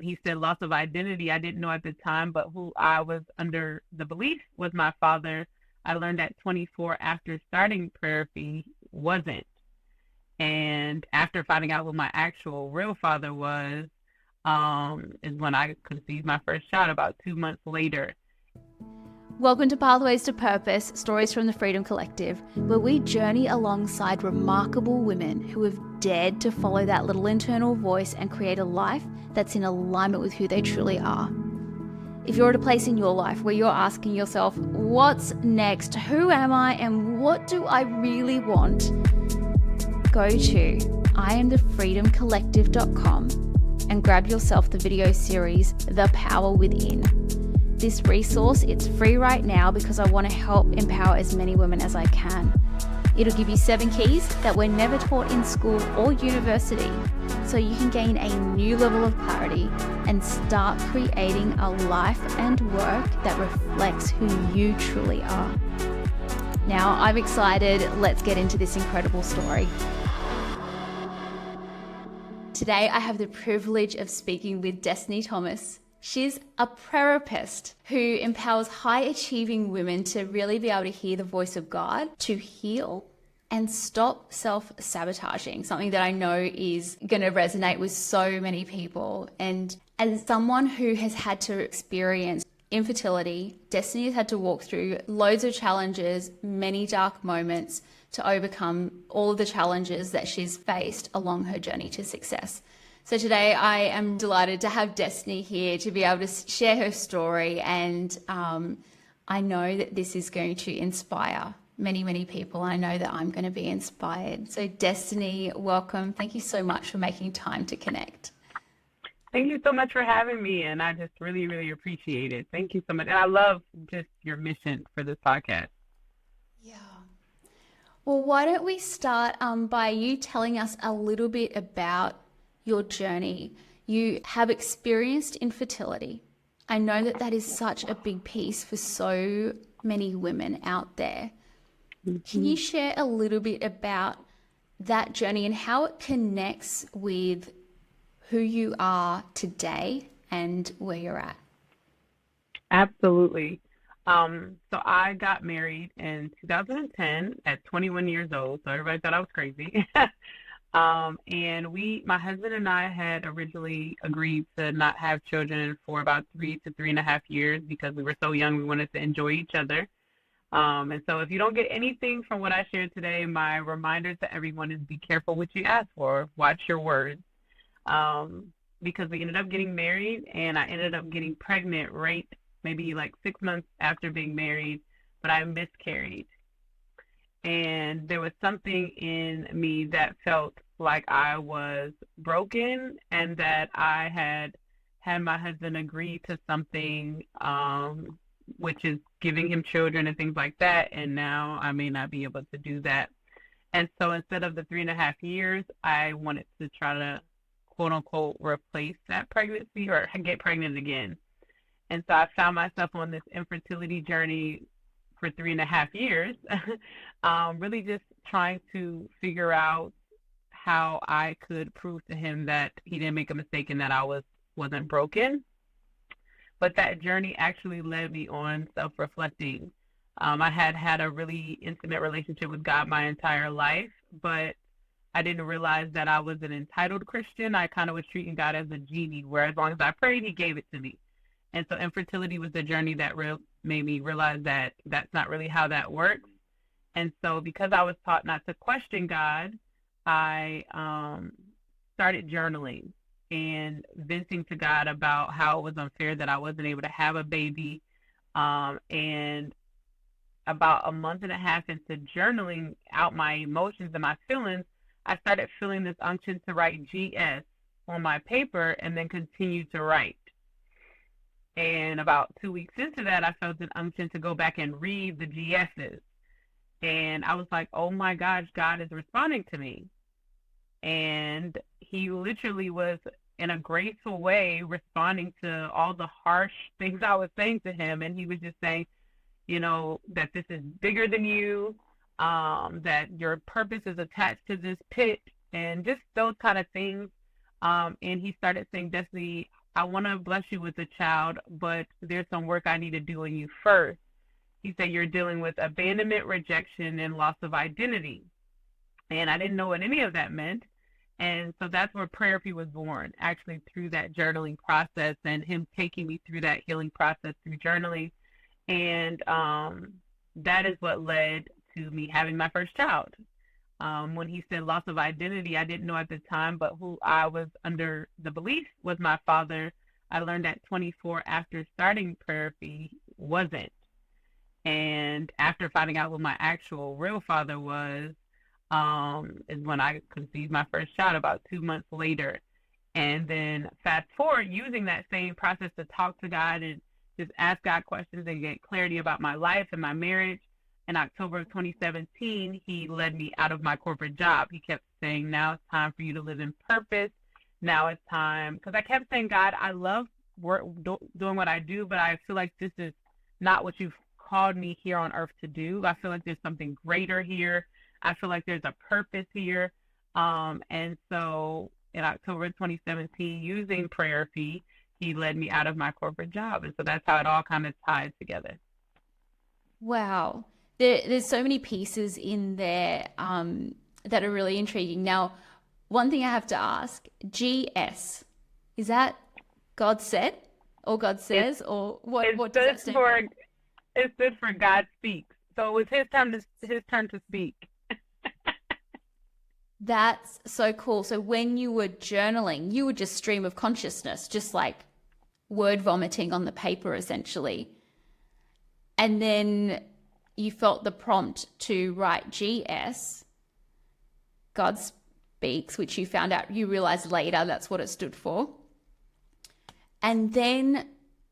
he said loss of identity. I didn't know at the time, but who I was under the belief was my father. I learned at 24 after starting prayer-apy wasn't. And after finding out who my actual real father was, is when I conceived my first child about 2 months later. Welcome to Pathways to Purpose, stories from the Freedom Collective, where we journey alongside remarkable women who have dared to follow that little internal voice and create a life that's in alignment with who they truly are. If you're at a place in your life where you're asking yourself, what's next? Who am I? And what do I really want? Go to IamTheFreedomCollective.com and grab yourself the video series, The Power Within. This resource, it's free right now because I want to help empower as many women as I can. It'll give you 7 keys that were never taught in school or university, so you can gain a new level of clarity and start creating a life and work that reflects who you truly are. Now, I'm excited. Let's get into this incredible story. Today, I have the privilege of speaking with Destiny Thomas. She's a prayer-apy who empowers high-achieving women to really be able to hear the voice of God, to heal and stop self-sabotaging, something that I know is going to resonate with so many people. And as someone who has had to experience infertility, Destiny has had to walk through loads of challenges, many dark moments to overcome all of the challenges that she's faced along her journey to success. So today I am delighted to have Destiny here to be able to share her story, and I know that this is going to inspire many, many people. I know that I'm going to be inspired. So Destiny, welcome. Thank you so much for making time to connect. Thank you so much for having me, and I just really, really appreciate it. Thank you so much. And I love just your mission for this podcast. Yeah. Well, why don't we start by you telling us a little bit about your journey. You have experienced infertility. I know that that is such a big piece for so many women out there. Can you share a little bit about that journey and how it connects with who you are today and where you're at? Absolutely. So I got married in 2010 at 21 years old. So everybody thought I was crazy. And my husband and I had originally agreed to not have children for about 3 to 3.5 years because we were so young. We wanted to enjoy each other. And so if you don't get anything from what I shared today, my reminder to everyone is be careful what you ask for. Watch your words. Because we ended up getting married, and I ended up getting pregnant right maybe like 6 months after being married, but I miscarried. And there was something in me that felt like I was broken, and that I had my husband agree to something, which is giving him children and things like that, and now I may not be able to do that. And so instead of the 3.5 years, I wanted to try to, quote unquote, replace that pregnancy or get pregnant again. And so I found myself on this infertility journey for 3.5 years, really just trying to figure out how I could prove to him that he didn't make a mistake and that I wasn't broken. But that journey actually led me on self-reflecting. I had a really intimate relationship with God my entire life, but I didn't realize that I was an entitled Christian. I kind of was treating God as a genie, where as long as I prayed, he gave it to me. And so infertility was the journey that made me realize that that's not really how that works. And so because I was taught not to question God, I started journaling and venting to God about how it was unfair that I wasn't able to have a baby. And about a month and a half into journaling out my emotions and my feelings, I started feeling this unction to write GS on my paper and then continue to write. And about 2 weeks into that, I felt an unction to go back and read the GSs. And I was like, oh my gosh, God is responding to me. And he literally was, in a graceful way, responding to all the harsh things I was saying to him. And he was just saying, that this is bigger than you, that your purpose is attached to this pit, and just those kind of things. And he started saying, Destiny, I want to bless you with a child, but there's some work I need to do in you first. He said, you're dealing with abandonment, rejection, and loss of identity. And I didn't know what any of that meant. And so that's where prayer-apy was born, actually through that journaling process and him taking me through that healing process through journaling. And that is what led to me having my first child. When he said loss of identity, I didn't know at the time, but who I was under the belief was my father. I learned at 24 after starting prayer-apy wasn't. And after finding out what my actual real father was, is when I conceived my first child about 2 months later. And then fast forward, using that same process to talk to God and just ask God questions and get clarity about my life and my marriage. In October of 2017, he led me out of my corporate job. He kept saying, now it's time for you to live in purpose. Now it's time. Because I kept saying, God, I love doing what I do, but I feel like this is not what you've called me here on earth to do. I feel like there's something greater here. I feel like there's a purpose here. And so in October 2017, using prayer-apy, he led me out of my corporate job. And so that's how it all kind of tied together. Wow. There's so many pieces in there that are really intriguing. Now, one thing I have to ask, GS, is that God said or God says, or what does that stand for? It stood for God speaks. So it was his turn to speak. That's so cool. So when you were journaling, you were just stream of consciousness, just like word vomiting on the paper, essentially. And then you felt the prompt to write GS, God speaks, which you found out, you realized later that's what it stood for. And then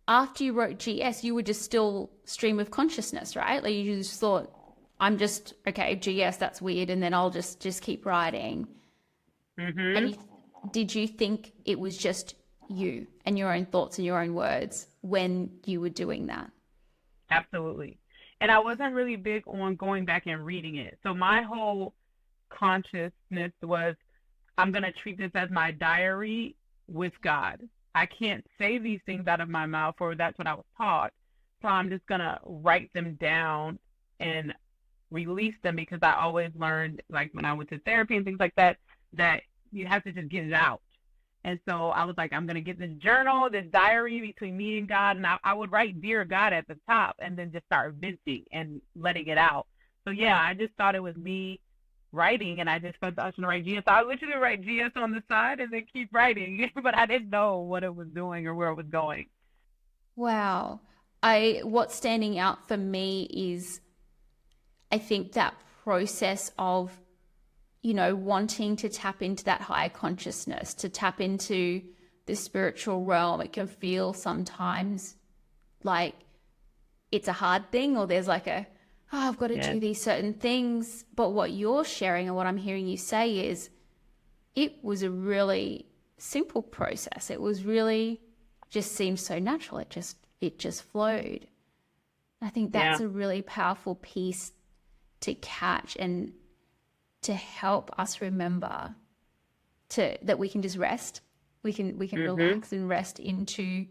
after you wrote GS, you were just still stream of consciousness, right? Like you just thought, I'm just, okay, GS, that's weird. And then I'll just keep writing. Mm-hmm. And did you think it was just you and your own thoughts and your own words when you were doing that? Absolutely. And I wasn't really big on going back and reading it. So my whole consciousness was, I'm going to treat this as my diary with God. I can't say these things out of my mouth, or that's what I was taught. So I'm just going to write them down and release them, because I always learned, like when I went to therapy and things like that, that you have to just get it out. And so I was like, I'm going to get this journal, this diary between me and God. And I would write Dear God at the top and then just start venting and letting it out. So yeah, I just thought it was me writing, and I just felt I was going to write GS. So I literally write GS on the side and then keep writing, but I didn't know what it was doing or where it was going. Wow. What's standing out for me is I think that process of, wanting to tap into that higher consciousness, to tap into the spiritual realm. It can feel sometimes like it's a hard thing, or there's like I've got to do these certain things. But what you're sharing and what I'm hearing you say is it was a really simple process. It was really just seemed so natural. It just flowed. I think that's a really powerful piece to catch and to help us remember that we can just rest. We can relax and rest into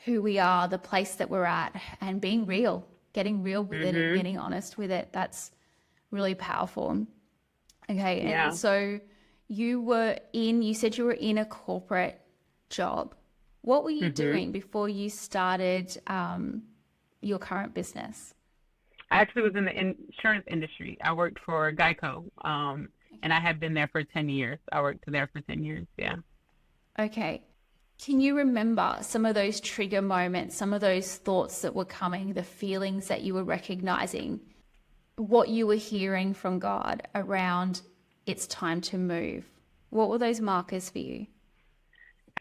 who we are, the place that we're at, and being real, getting real with it and getting honest with it. That's really powerful. Okay. And so you said you were in a corporate job. What were you doing before you started your current business? I actually was in the insurance industry. I worked for Geico, and I had been there for 10 years. I worked there for 10 years, yeah. Okay. Can you remember some of those trigger moments, some of those thoughts that were coming, the feelings that you were recognizing, what you were hearing from God around it's time to move? What were those markers for you?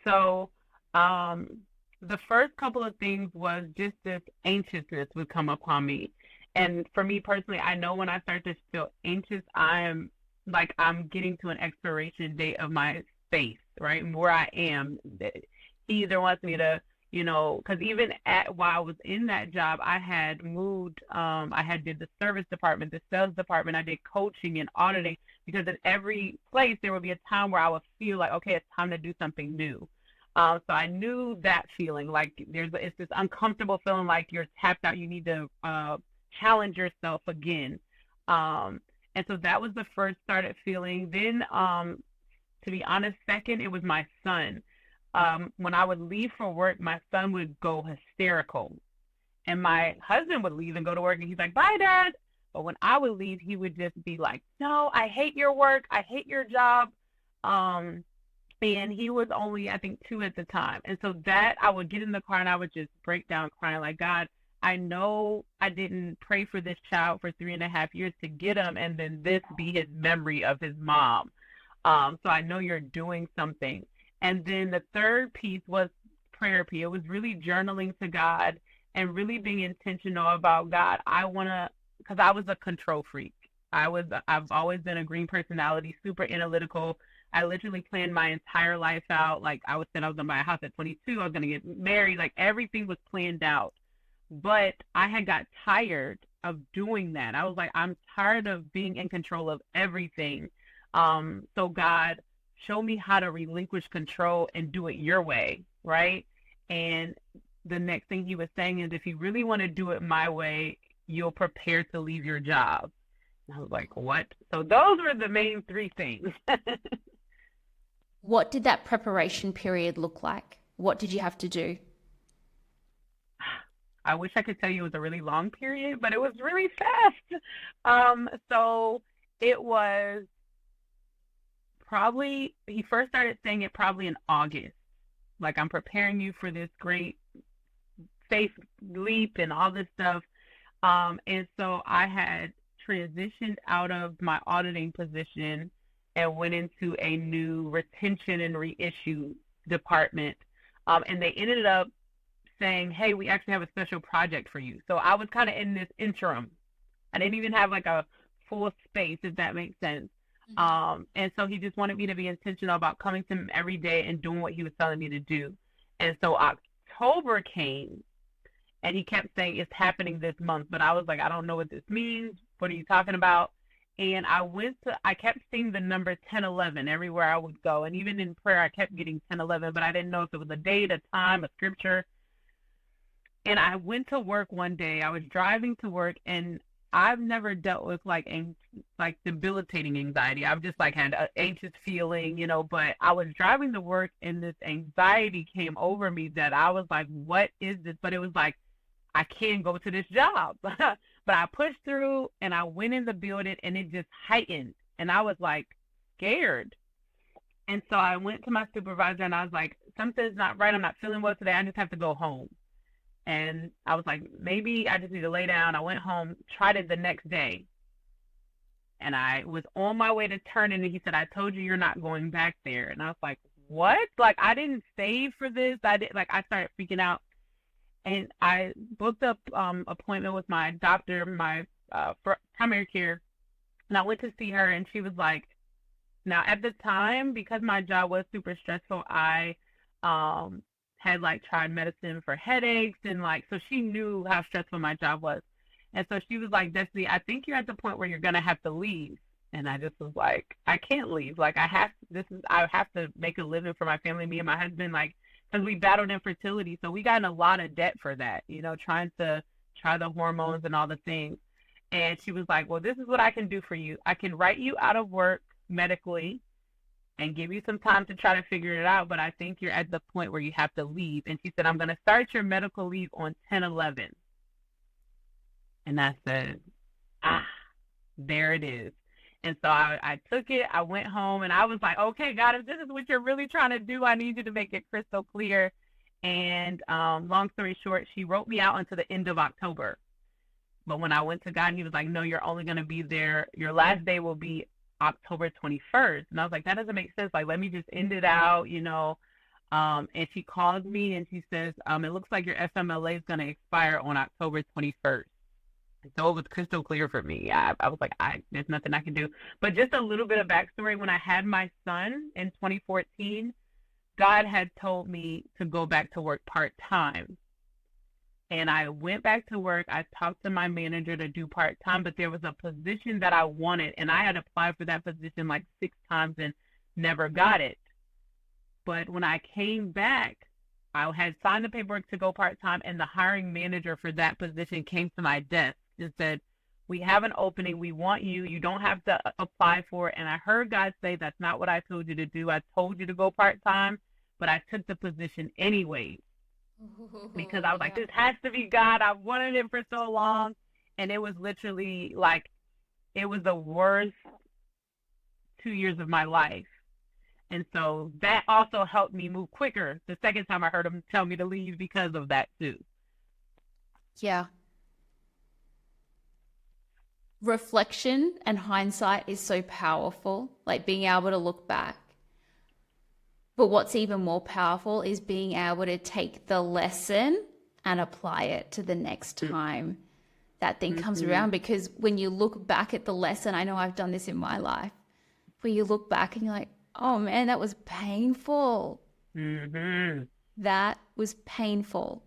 So the first couple of things was just this anxiousness would come upon me. And for me personally, I know when I start to feel anxious, I'm getting to an expiration date of my space, right? And where I am. He either wants me to, because even while I was in that job, I had moved, I had did the service department, the sales department, I did coaching and auditing, because in every place there would be a time where I would feel like, okay, it's time to do something new. So I knew that feeling, like it's this uncomfortable feeling like you're tapped out. You need to challenge yourself again. Um, and so that was the first started feeling. Then, to be honest, second, it was my son. When I would leave for work, my son would go hysterical. And my husband would leave and go to work, and he's like, "Bye, Dad." But when I would leave, he would just be like, "No, I hate your work. I hate your job." Um, and he was only, I think, 2 at the time. And so that I would get in the car and I would just break down crying, like, God, I know I didn't pray for this child for 3.5 years to get him, and then this be his memory of his mom. So I know you're doing something. And then the third piece was prayer-apy. It was really journaling to God and really being intentional about, God, I want to, because I was a control freak. I've always been a green personality, super analytical. I literally planned my entire life out. Like I was said, I was gonna buy a house at 22. I was gonna get married. Like everything was planned out. But I had got tired of doing that. I was like, I'm tired of being in control of everything. So God, show me how to relinquish control and do it your way, right? And the next thing he was saying is, if you really want to do it my way, you'll prepare to leave your job. And I was like, what? So those were the main three things. What did that preparation period look like? What did you have to do? I wish I could tell you it was a really long period, but it was really fast. So it was probably, he first started saying it probably in August. Like, I'm preparing you for this great faith leap and all this stuff. And so I had transitioned out of my auditing position and went into a new retention and reissue department. And they ended up saying, hey, we actually have a special project for you. So I was kind of in this interim. I didn't even have like a full space, if that makes sense. And so he just wanted me to be intentional about coming to him every day and doing what he was telling me to do. And so October came, and he kept saying it's happening this month, but I was like, I don't know what this means. What are you talking about? And I kept seeing the number 1011 everywhere I would go. And even in prayer, I kept getting 1011, but I didn't know if it was a date, a time, a scripture. And I went to work one day. I was driving to work, and I've never dealt with like debilitating anxiety. I've just like had an anxious feeling, but I was driving to work, and this anxiety came over me that I was like, what is this? But it was like, I can't go to this job. But I pushed through, and I went in the building, and it just heightened. And I was like scared. And so I went to my supervisor, and I was like, something's not right. I'm not feeling well today. I just have to go home. And I was like, maybe I just need to lay down. I went home, tried it the next day. And I was on my way to turn in, and he said, I told you you're not going back there. And I was like, what? Like, I didn't save for this. I started freaking out. And I booked up appointment with my doctor, my primary care, and I went to see her, and she was like, now at the time, because my job was super stressful, I had like tried medicine for headaches, and like, so she knew how stressful my job was. And so she was like, Destiny, I think you're at the point where you're gonna have to leave. And I just was like, I can't leave. Like, I have to make a living for my family, me and my husband, like, because we battled infertility. So we got in a lot of debt for that, trying to try the hormones and all the things. And she was like, well, this is what I can do for you. I can write you out of work medically and give you some time to try to figure it out. But I think you're at the point where you have to leave. And she said, I'm going to start your medical leave on 10/11. And I said, there it is. And so I took it, I went home, and I was like, okay, God, if this is what you're really trying to do, I need you to make it crystal clear. And long story short, she wrote me out until the end of October. But when I went to God, he was like, no, you're only going to be there. Your last day will be October 21st. And I was like, that doesn't make sense. Like, let me just end it out, And she called me, and she says, it looks like your FMLA is going to expire on October 21st. So it was crystal clear for me. I was like, there's nothing I can do. But just a little bit of backstory. When I had my son in 2014, God had told me to go back to work part-time. And I went back to work. I talked to my manager to do part-time, but there was a position that I wanted, and I had applied for that position like 6 times and never got it. But when I came back, I had signed the paperwork to go part-time, and the hiring manager for that position came to my desk and said, we have an opening. We want you. You don't have to apply for it. And I heard God say, that's not what I told you to do. I told you to go part-time, but I took the position anyway because I was like, this has to be God. I wanted it for so long. And it was literally like, it was the worst 2 years of my life. And so that also helped me move quicker the second time I heard him tell me to leave because of that too. Yeah. Reflection and hindsight is so powerful, like being able to look back. But what's even more powerful is being able to take the lesson and apply it to the next time that thing comes around. Because when you look back at the lesson, I know I've done this in my life, where you look back and you're like, oh man, that was painful. That was painful.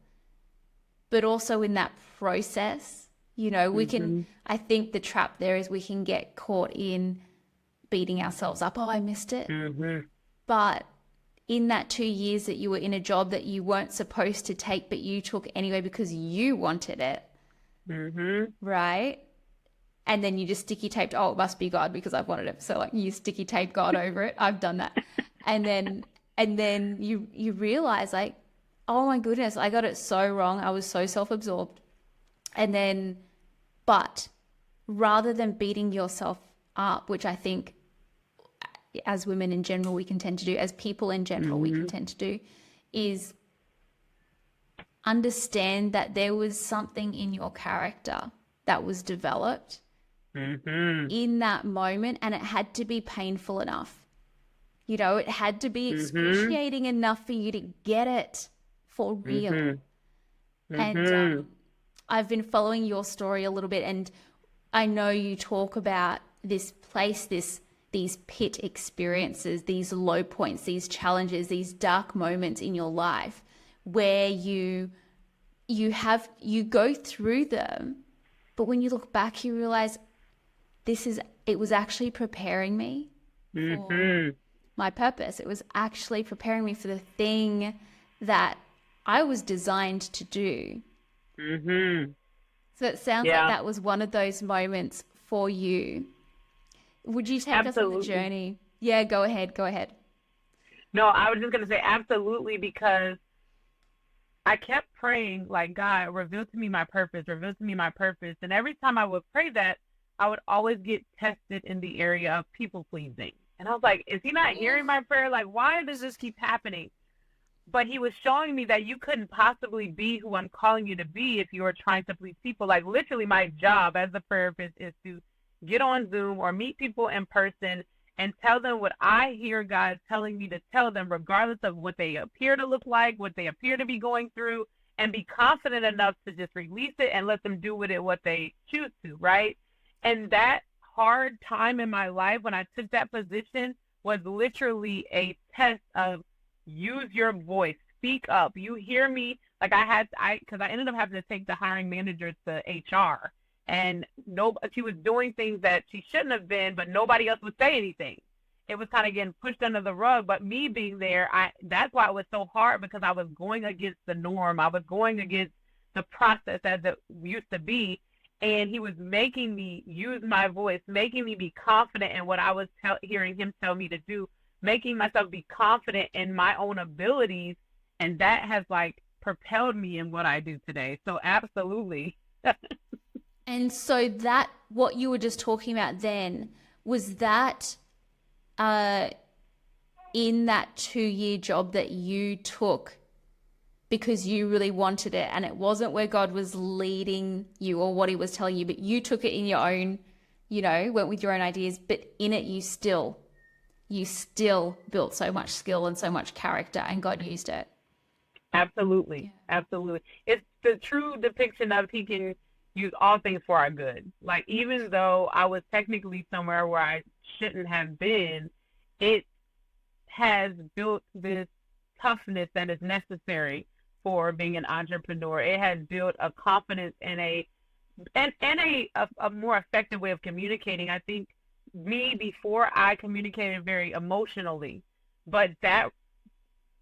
But also in that process, you know, we can, I think the trap there is we can get caught in beating ourselves up. Oh, I missed it. But in that 2 years that you were in a job that you weren't supposed to take, but you took anyway because you wanted it, right? And then you just sticky taped, oh, it must be God because I've wanted it. So like you sticky tape God over it. I've done that. And then you realize like, oh my goodness, I got it so wrong. I was so self-absorbed. And then, but rather than beating yourself up, which I think as women in general, we can tend to do, as people in general, we can tend to do, is understand that there was something in your character that was developed in that moment, and it had to be painful enough. You know, it had to be excruciating enough for you to get it for real. And I've been following your story a little bit, and I know you talk about this place, these pit experiences, these low points, these challenges, these dark moments in your life where you go through them, but when you look back, you realize it was actually preparing me for my purpose. It was actually preparing me for the thing that I was designed to do. So it sounds like that was one of those moments for you. Would you take us on the journey? Yeah, go ahead. No, I was just going to say absolutely, because I kept praying like, God, reveal to me my purpose, reveal to me my purpose. And every time I would pray that, I would always get tested in the area of people pleasing. And I was like, is he not hearing my prayer? Like, why does this keep happening? But he was showing me that you couldn't possibly be who I'm calling you to be if you were trying to please people. Like literally my job as a therapist is to get on Zoom or meet people in person and tell them what I hear God telling me to tell them, regardless of what they appear to look like, what they appear to be going through, and be confident enough to just release it and let them do with it what they choose to, right? And that hard time in my life when I took that position was literally a test of use your voice, speak up. You hear me? Like because I ended up having to take the hiring manager to HR, and she was doing things that she shouldn't have been, but nobody else would say anything. It was kind of getting pushed under the rug. But me being there, that's why it was so hard, because I was going against the norm. I was going against the process as it used to be. And he was making me use my voice, making me be confident in what I was hearing him tell me to do, making myself be confident in my own abilities. And that has like propelled me in what I do today. So absolutely. And so that, what you were just talking about then, was that in that 2-year job that you took because you really wanted it, and it wasn't where God was leading you or what he was telling you, but you took it in your own, went with your own ideas, but in it you still built so much skill and so much character, and God used it. Absolutely. Absolutely. It's the true depiction of he can use all things for our good. Like, even though I was technically somewhere where I shouldn't have been, it has built this toughness that is necessary for being an entrepreneur. It has built a confidence and a more effective way of communicating. I think before I communicated very emotionally, but that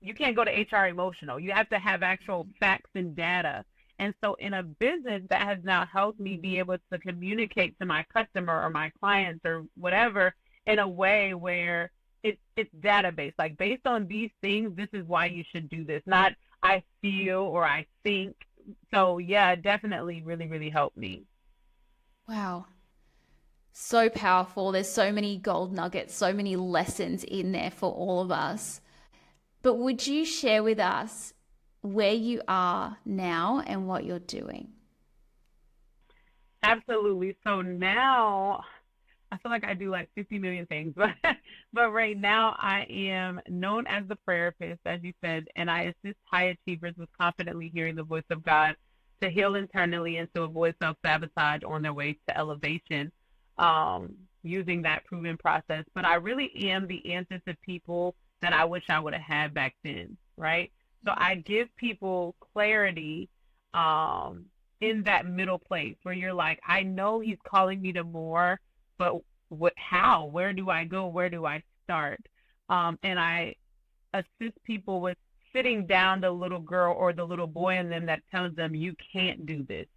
you can't go to HR emotional. You have to have actual facts and data. And so in a business, that has now helped me be able to communicate to my customer or my clients or whatever in a way where it's database. Like, based on these things, this is why you should do this. Not I feel or I think. So yeah, definitely really, really helped me. Wow. So powerful. There's so many gold nuggets, so many lessons in there for all of us. But would you share with us where you are now and what you're doing? Absolutely. So now I feel like I do like 50 million things, but right now I am known as the prayer-apy, as you said, and I assist high achievers with confidently hearing the voice of God to heal internally and to avoid self-sabotage on their way to elevation, using that proven process. But I really am the answer to people that I wish I would have had back then, right? So I give people clarity, um, in that middle place where you're like, I know he's calling me to more, but how? Where do I go? Where do I start? And I assist people with sitting down the little girl or the little boy in them that tells them you can't do this.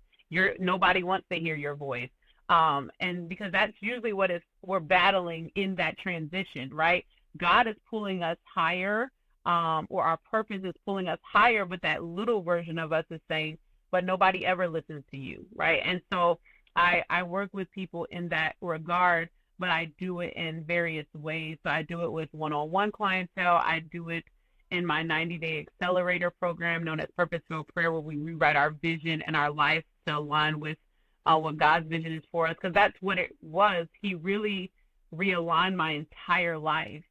Nobody wants to hear your voice. And because that's usually what is we're battling in that transition, right? God is pulling us higher, or our purpose is pulling us higher, but that little version of us is saying, but nobody ever listens to you, right? And so I work with people in that regard, but I do it in various ways. So I do it with one-on-one clientele. I do it in my 90-day accelerator program known as Purposeful Prayer, where we rewrite our vision and our life to align with what God's vision is for us, because that's what it was. He really realigned my entire life.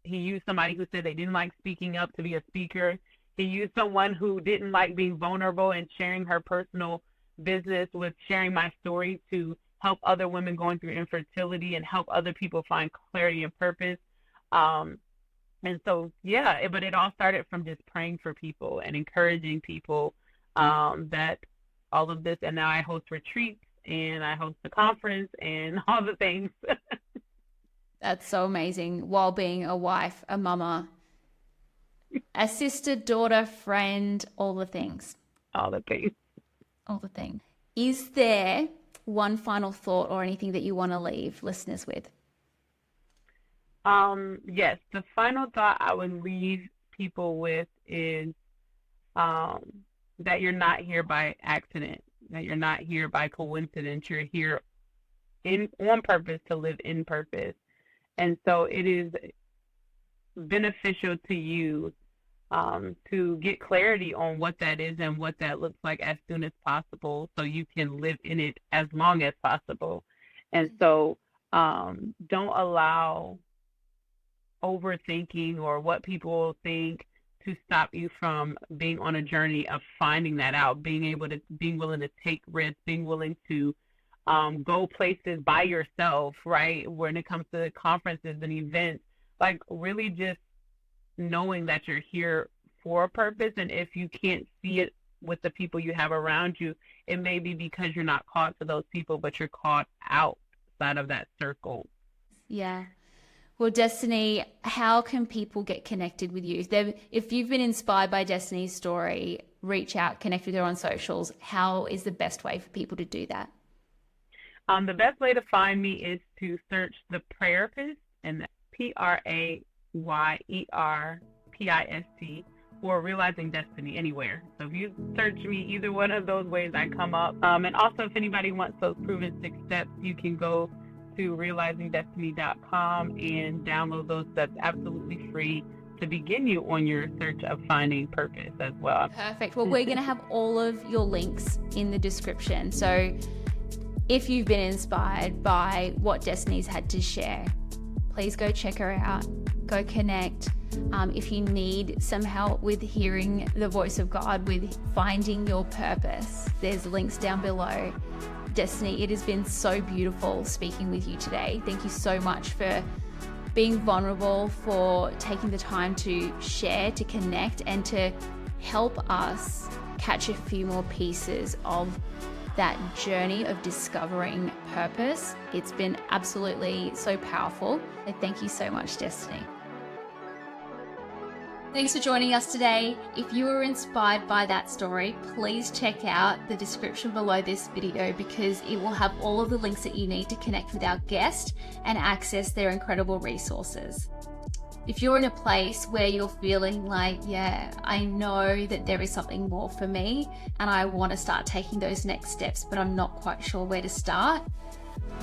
He used somebody who said they didn't like speaking up to be a speaker. He used someone who didn't like being vulnerable and sharing her personal business with sharing my story to help other women going through infertility and help other people find clarity and purpose. Um, and so, yeah, but it all started from just praying for people and encouraging people, that all of this. And now I host retreats and I host a conference and all the things. That's so amazing. While being a wife, a mama, a sister, daughter, friend, all the things. All the things. All the things. Is there one final thought or anything that you want to leave listeners with? Yes, the final thought I would leave people with is, um, that you're not here by accident, that you're not here by coincidence. You're here in on purpose to live in purpose. And so it is beneficial to you, to get clarity on what that is and what that looks like as soon as possible so you can live in it as long as possible. And so, don't allow overthinking or what people think to stop you from being on a journey of finding that out, being willing to take risks, being willing to go places by yourself, right? When it comes to conferences and events, like really just knowing that you're here for a purpose. And if you can't see it with the people you have around you, it may be because you're not called to those people, but you're called outside of that circle. Yeah. Well, Destiny, how can people get connected with you? If you've been inspired by Destiny's story, reach out, connect with her on socials. How is the best way for people to do that? The best way to find me is to search the prayer-apy, and PRAYERPIST, or Realizing Destiny anywhere. So if you search me either one of those ways, I come up. And also, if anybody wants those proven 6 steps, you can go to realizingdestiny.com and download those steps absolutely free to begin you on your search of finding purpose as well. Perfect. Well, we're going to have all of your links in the description. So if you've been inspired by what Destiny's had to share, please go check her out, go connect. If you need some help with hearing the voice of God, with finding your purpose, there's links down below. Destiny, it has been so beautiful speaking with you today. Thank you so much for being vulnerable, for taking the time to share, to connect, and to help us catch a few more pieces of that journey of discovering purpose. It's been absolutely so powerful. So thank you so much, Destiny. Thanks for joining us today. If you were inspired by that story, please check out the description below this video because it will have all of the links that you need to connect with our guest and access their incredible resources. If you're in a place where you're feeling like, yeah, I know that there is something more for me and I want to start taking those next steps, but I'm not quite sure where to start,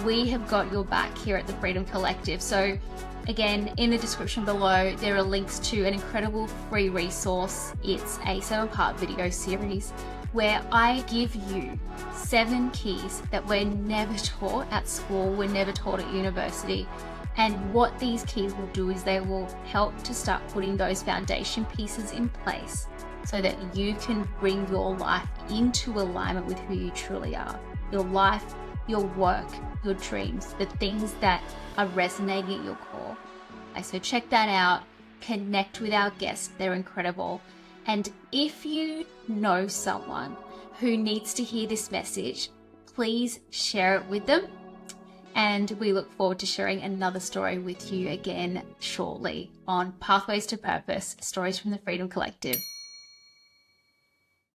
we have got your back here at the Freedom Collective. So again, in the description below, there are links to an incredible free resource. It's a 7-part video series where I give you 7 keys that we're never taught at school, we're never taught at university. And what these keys will do is they will help to start putting those foundation pieces in place so that you can bring your life into alignment with who you truly are. Your life, your work, your dreams, the things that are resonating at your core. So check that out, connect with our guests, they're incredible. And if you know someone who needs to hear this message, please share it with them. And we look forward to sharing another story with you again shortly on Pathways to Purpose, Stories from the Freedom Collective.